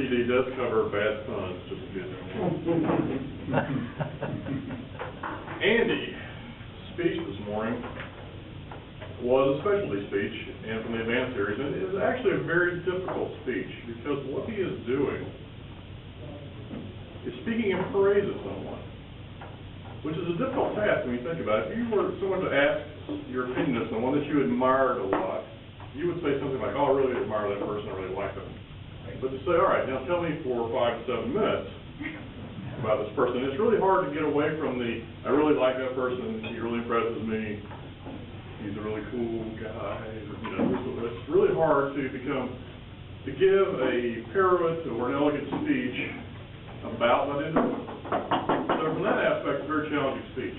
CD does cover bad puns, just a bit. Andy's speech this morning was a specialty speech, and from the advanced series, and it is actually a very difficult speech, because what he is doing is speaking in praise of someone, which is a difficult task when you think about it. If you were someone to ask your opinion of someone that you admired a lot, you would say something like, oh, I really admire that person, I really like them. But to say, all right, now tell me for 5 to 7 minutes about this person, it's really hard to get away from the, I really like that person, he really impresses me, he's a really cool guy, you know, it's really hard to give a pirouette or an elegant speech about that individual. So from that aspect, a very challenging speech.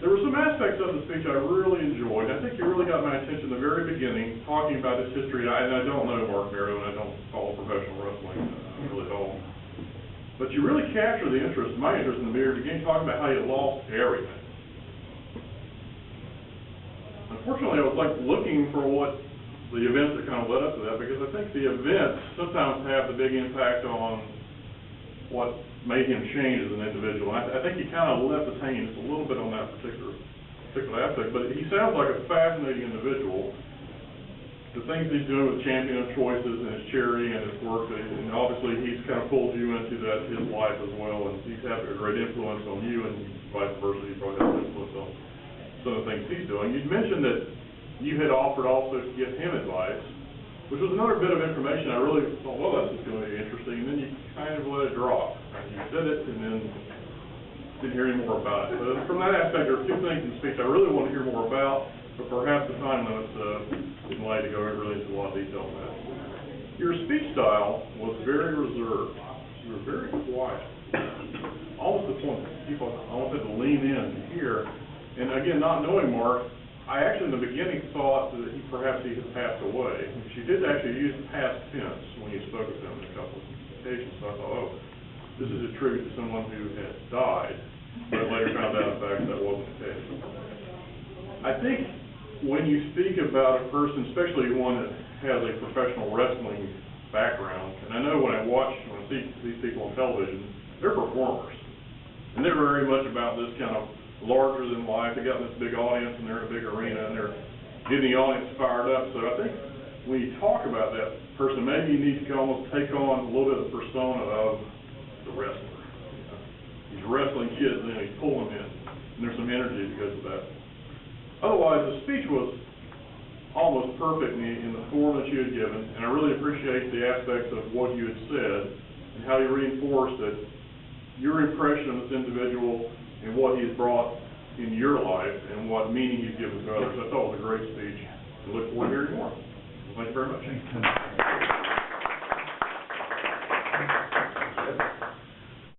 There were some aspects of the speech I really enjoyed. I think you really got my attention in the very beginning, talking about his history. And I don't know Mark Merrow, and I don't follow professional wrestling really at all. But you really captured my interest in the very beginning, talking about how he had lost everything. Unfortunately, I was like looking for what the events that kind of led up to that, because I think the events sometimes have the big impact on what made him change as an individual. And I think he kind of left us hanging just a little bit on that particular aspect. But he sounds like a fascinating individual. The things he's doing with Champion of Choices and his charity and his work, and obviously he's kind of pulled you into his life as well, and he's had a great influence on you, and vice versa, he probably has an influence on some of the things he's doing. You mentioned that you had offered also to give him advice, which was another bit of information I really thought, well, this is going to be interesting, and then you kind of let it drop. You said it, and then didn't hear any more about it. So from that aspect, there are two things in the speech I really want to hear more about, but perhaps the time limits didn't allow you to go really into a lot of detail on that. Your speech style was very reserved. You were very quiet. Almost to the point that people almost had to lean in to hear. And again, not knowing Mark, I actually in the beginning thought that perhaps he had passed away. She did actually use past tense when you spoke with him on a couple of occasions, so I thought, oh, this is a tribute to someone who had died, but later found out in fact that wasn't the case. I think when you speak about a person, especially one that has a professional wrestling background, and I know when I see these people on television, they're performers, and they're very much about this kind of larger than life. They got this big audience and they're in a big arena and they're getting the audience fired up. So I think when you talk about that person, maybe you need to almost take on a little bit of the persona of the wrestler. You know, he's wrestling kids and he's pulling them in, and there's some energy that goes with that. Otherwise, the speech was almost perfect in the form that you had given, and I really appreciate the aspects of what you had said and how you reinforced that your impression of this individual and what he's brought in your life and what meaning he's given to others. I thought it was a great speech. I look forward to hearing more. Thank you very much.